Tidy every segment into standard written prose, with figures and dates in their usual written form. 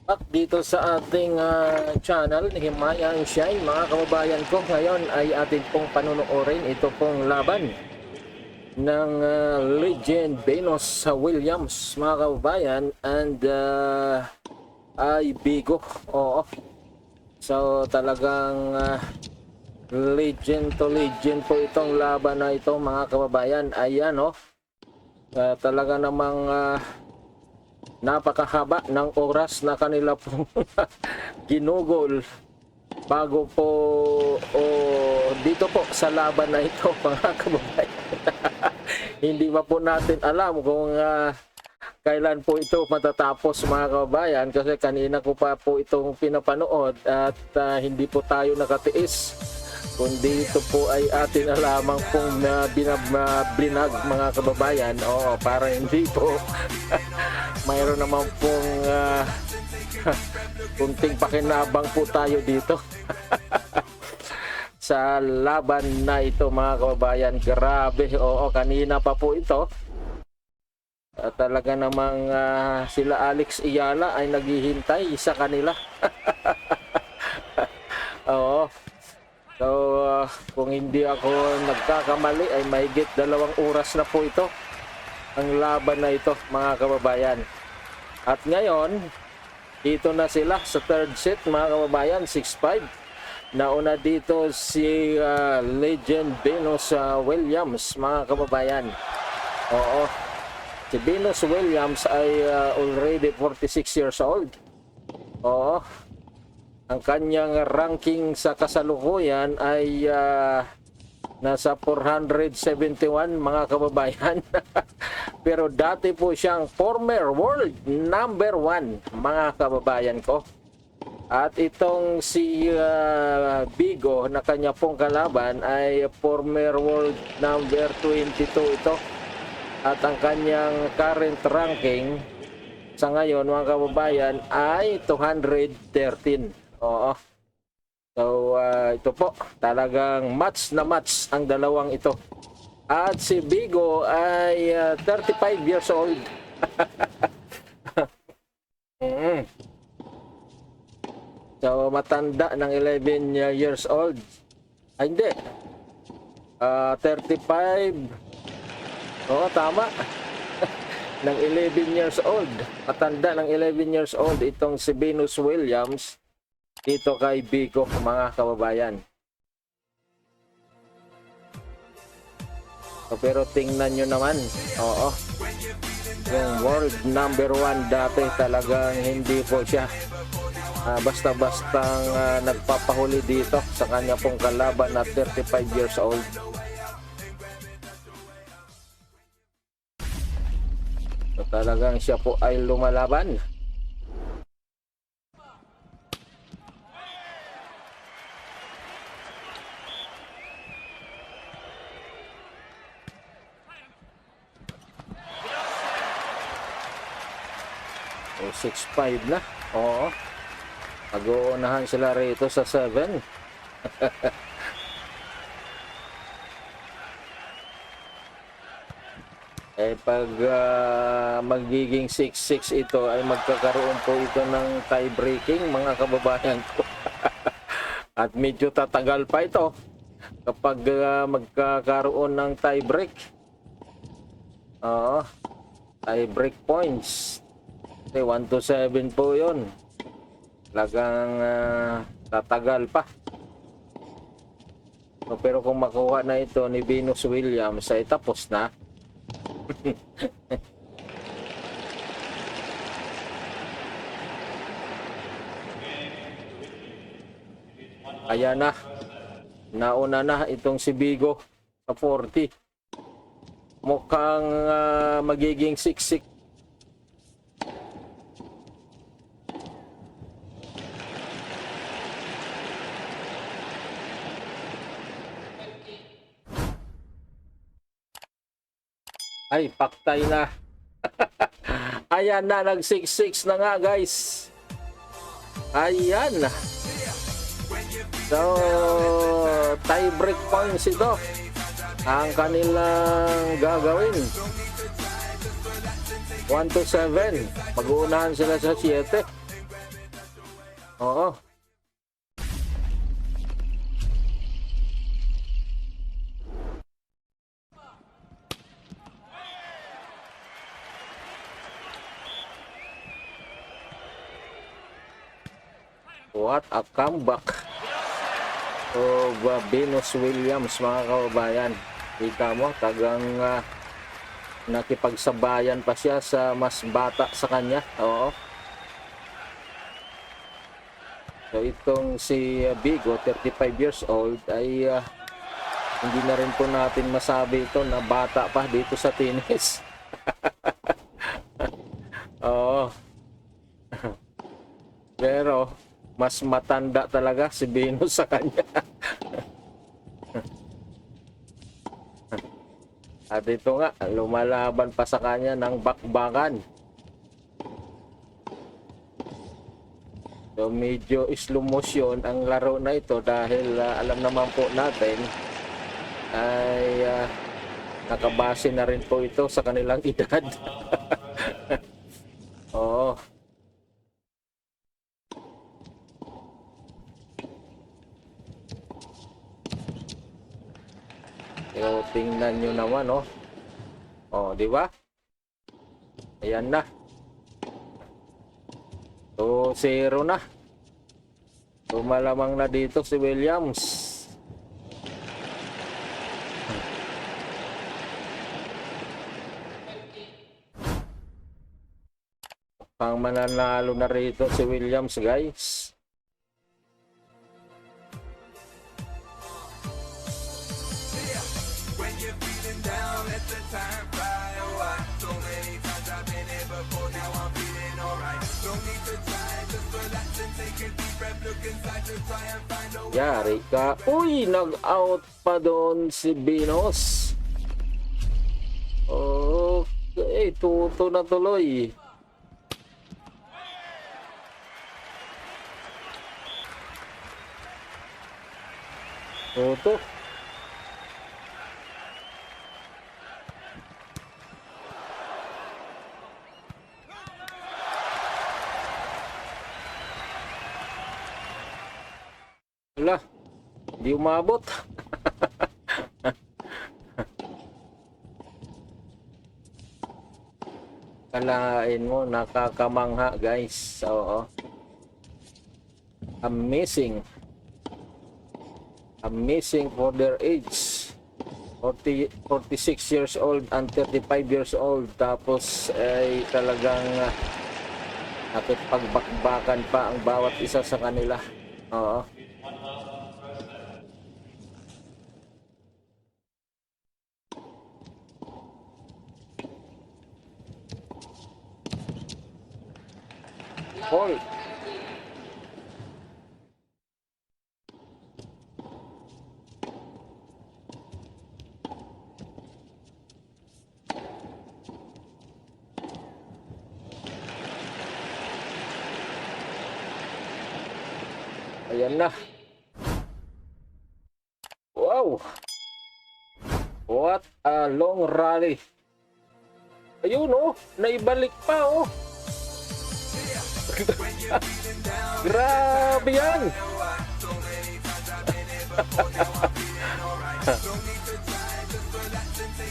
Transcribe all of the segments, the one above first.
At dito sa ating channel ni Himaya Shine, mga kababayan ko, ngayon ay atin pong panunuorin ito pong laban ng Legend Venus Williams, mga kababayan, and ay Bigo. Oo. So talagang legend to legend po itong laban na ito, mga kababayan. Ayan, oh. Talaga namang napakahaba ng oras na kanila pong ginugol bago po dito po sa laban na ito, mga kababayan. Hindi pa po natin alam kung kailan po ito matatapos, mga kababayan, kasi kanina ko pa po itong pinapanood at hindi po tayo nakatiis, kundi ito po ay atin na lamang pong binag, mga kababayan. Oo, para hindi po mayroon naman pong kunting pakinabang po tayo dito sa laban na ito, mga kababayan. Grabe, oo, kanina pa po ito. Talaga namang sila Alex Ayala ay naghihintay sa kanila. Oo. So, kung hindi ako nagkakamali ay mahigit 2 oras na po ito ang laban na ito, mga kababayan. At ngayon, dito na sila sa third set, mga kababayan, 6-5. Nauna dito si Legend Venus Williams, mga kababayan. Oo. Si Venus Williams ay already 46 years old. Oo. Ang kanyang ranking sa kasalukuyan ay nasa 471, mga kababayan. Pero dati po siyang former world number 1, mga kababayan ko. At itong si Bigo na kanya pong kalaban ay former world number 22 ito. At ang kanyang current ranking sa ngayon, mga kababayan, ay 213. Oo. So, ito po, talagang match na match ang dalawang ito. At si Bigo ay 35 years old. So, matanda ng 11 years old. Ay, hindi. 35. Oo, tama. Ng 11 years old. Matanda ng 11 years old itong si Venus Williams dito kay Bigo, mga kababayan. So, pero tingnan nyo naman. Oo. Yung world number 1 dati talagang hindi po siya basta-bastang nagpapahuli dito sa kanya pong kalaban na 35 years old. So, talagang siya po ay lumalaban. So, 6-5 na. Oo. Mag-uunahan sila rito sa 7. Pag magiging 6-6 ito ay magkakaroon po ito ng tie-breaking, mga kababayan ko. At medyo tatagal pa ito kapag magkakaroon ng tie-break. Oo. Tie-break points. 1-7 po yun. Talagang tatagal pa. So, pero kung makuha na ito ni Venus Williams ay tapos na. Ayan na. Nauna na itong si Bigo sa 40. Mukhang magiging 6-6. Ay, paktay na. Ayan na, nag 6-6 na nga, guys. Ayan. So, tie break points ito ang kanilang gagawin. 1-7. Mag-uunahan sila sa 7. Oo. What a comeback of Venus Williams, mga kababayan. Kita mo, tagang nakipagsabayan pa siya sa mas bata sa kanya. Oo. So itong si Bigo, 35 years old, ay hindi na rin po natin masabi ito na bata pa dito sa tennis. Oo. Pero mas matanda talaga si Venus sa kanya. At ito nga, lumalaban pa sa kanya ng bakbakan. So medyo slow motion ang laro na ito dahil alam naman po natin ay nakabase na rin po ito sa kanilang edad. Oo. So tingnan nyo naman, oh. Oh, di ba? Ayan na. So 0 na. So malamang na dito si Williams. Pang mananalo na rito si Williams, guys. Yari ka. Uy, nag-out pa doon si Venus. Okay, tuto na tuloy. Tuto. Wala, di umabot. Kalain mo, nakakamangha, guys. Oo. Amazing. Amazing for their age. 46 years old and 35 years old. Tapos ay talagang nakipagbakbakan pa ang bawat isa sa kanila. Oo. Paul. Ayan na. Wow. What a long rally. Ayun, oh, naibalik pa, oh. Grabe yan.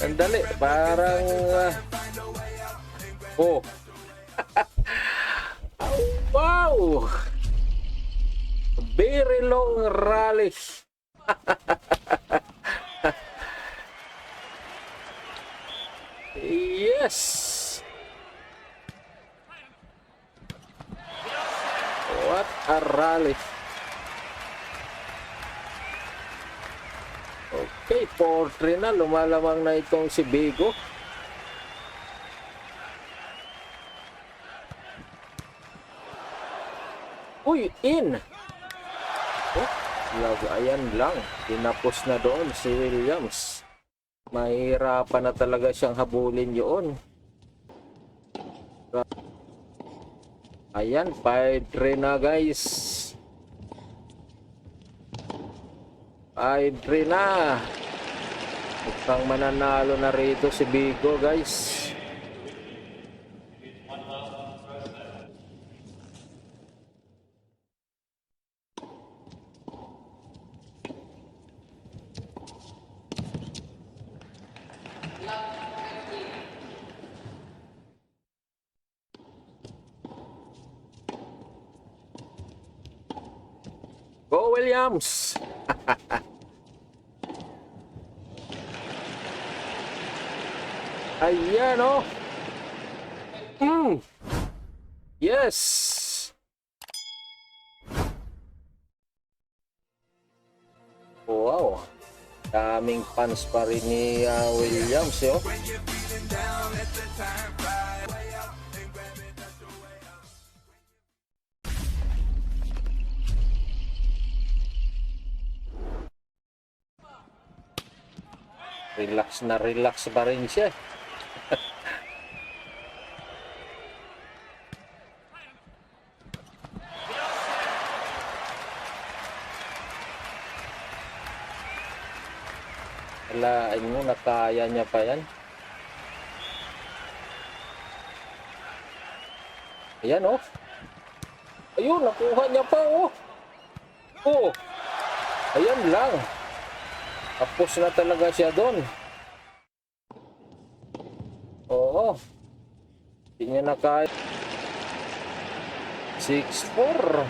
Sandali, parang oh. Wow. Very long rally. Yes. What a rally. Okay, 4-3 na. Lumalamang na itong si Bigo. Uy, in. Oh, lagayan lang. Tinapos na doon si Williams. Mahirapan na talaga siyang habulin yun. Ayan, 5-3 na, guys. 5-3 na. Mukhang mananalo na rito si Bigo, guys. Go Williams! Ayan oh! Yes! Wow! Daming fans pa rin ni Williams oh. Relax na relax pa rin siya. Alain mo, nakaya niya pa yan. Ayan oh. Ayun, nakuha niya pa oh. Oh. Ayan lang. Tapos na talaga siya doon. Oo. Hindi niya nakaya. 6-4.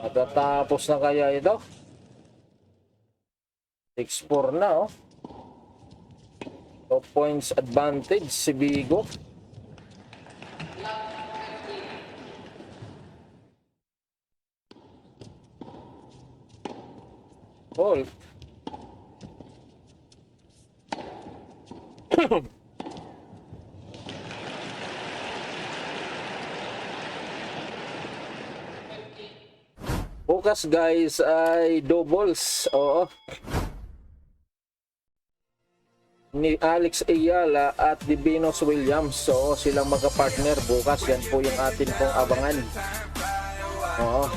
Natatapos na kaya ito? 6-4 na oh. 2 points advantage si Bigo. Hold. Bukas guys ay doubles. Oo. Ni Alex Ayala at Divinos Williams. So silang magka-partner bukas. Yan po yung atin pong abangan. Oo.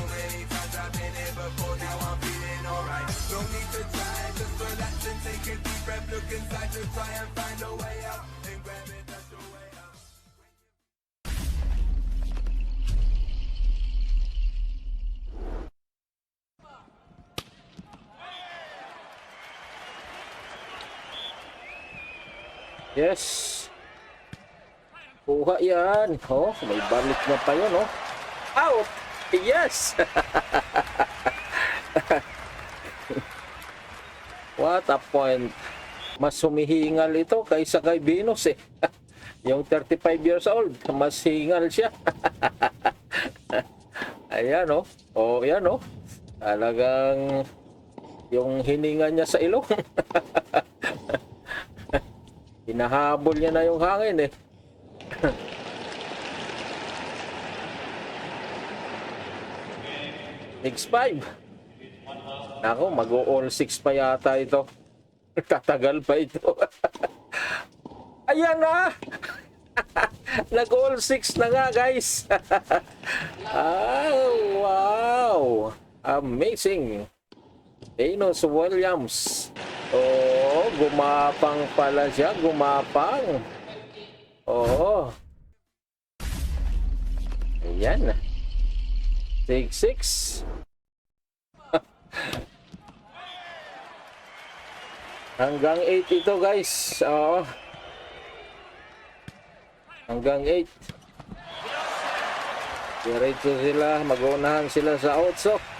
Yes. Kuha yan. Oh, may balik na pa yun, oh. Out! Yes! What a point. Mas humihingal ito kaysa kay Venus eh. Yung 35 years old, mas hingal siya. Ayan, oh. Oh, yan, oh. Talagang yung hininga niya sa ilong. Hinahabol niya na yung hangin eh. 6-5. Ako, mag-all 6 pa yata ito. Tatagal pa ito. Ayan na! Nag-all 6 na nga guys. Wow! Amazing! Venus Williams. Oh, gumapang pala siya. Gumapang. Oo. Ayan. 6-6. Hanggang 8 ito guys. Oo. Hanggang 8. Diretso sila. Mag-unahan sila sa 8.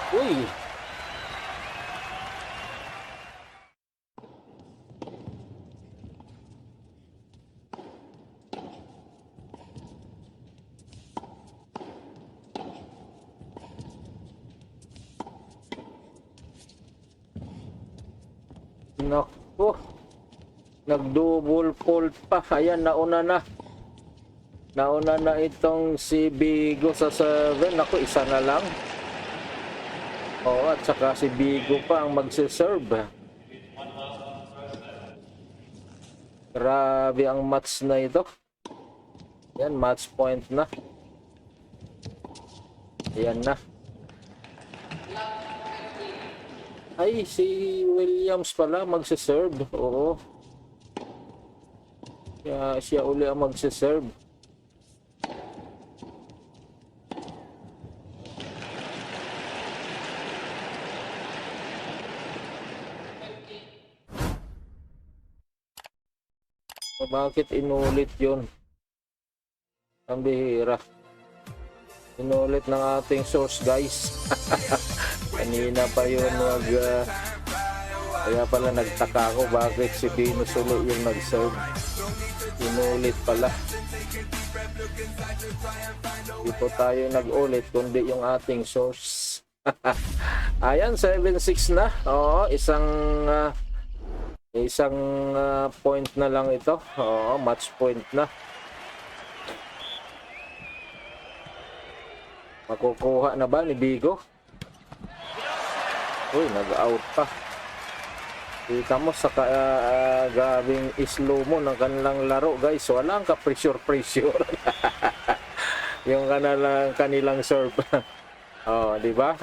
Uy! Naku! Nag-double fault pa. Ayan, nauna na. Nauna na itong si Bigo sa 7. Naku, isa na lang. Oo, at saka si Bigo pa ang magsiserve. Grabe ang match na ito. Yan, match point na. Ayan na. Ay, si Williams pala magsiserve. Oo. Kaya siya uli ang magsiserve. Bakit inulit yun? Ang bihira. Inulit ng ating source, guys. Kanina pa yun kaya pala nagtaka ako bakit si Venus ulit yung nag-serve. Inulit pala. Di po tayo nag-ulit kundi yung ating source. Ayan, 7-6 na. Oo, isang point na lang ito. Oo, match point na. Makukuha na ba ni Bigo? Uy, nag-out pa. Kita mo sa gabing slow mo ng kanilang laro, guys. Walang ka-pressure. Yung kanilang serve. Oh, di ba?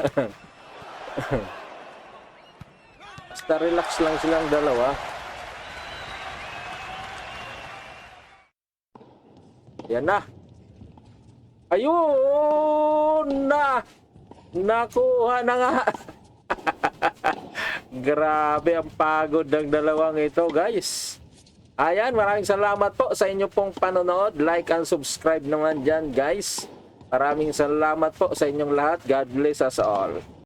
Basta relax lang silang dalawa. Yan na. Ayun na. Nakuha na nga. Grabe ang pagod ng dalawang ito, guys. Ayan, maraming salamat po sa inyo pong panonood. Like and subscribe naman dyan, guys. Maraming salamat po sa inyong lahat. God bless us all.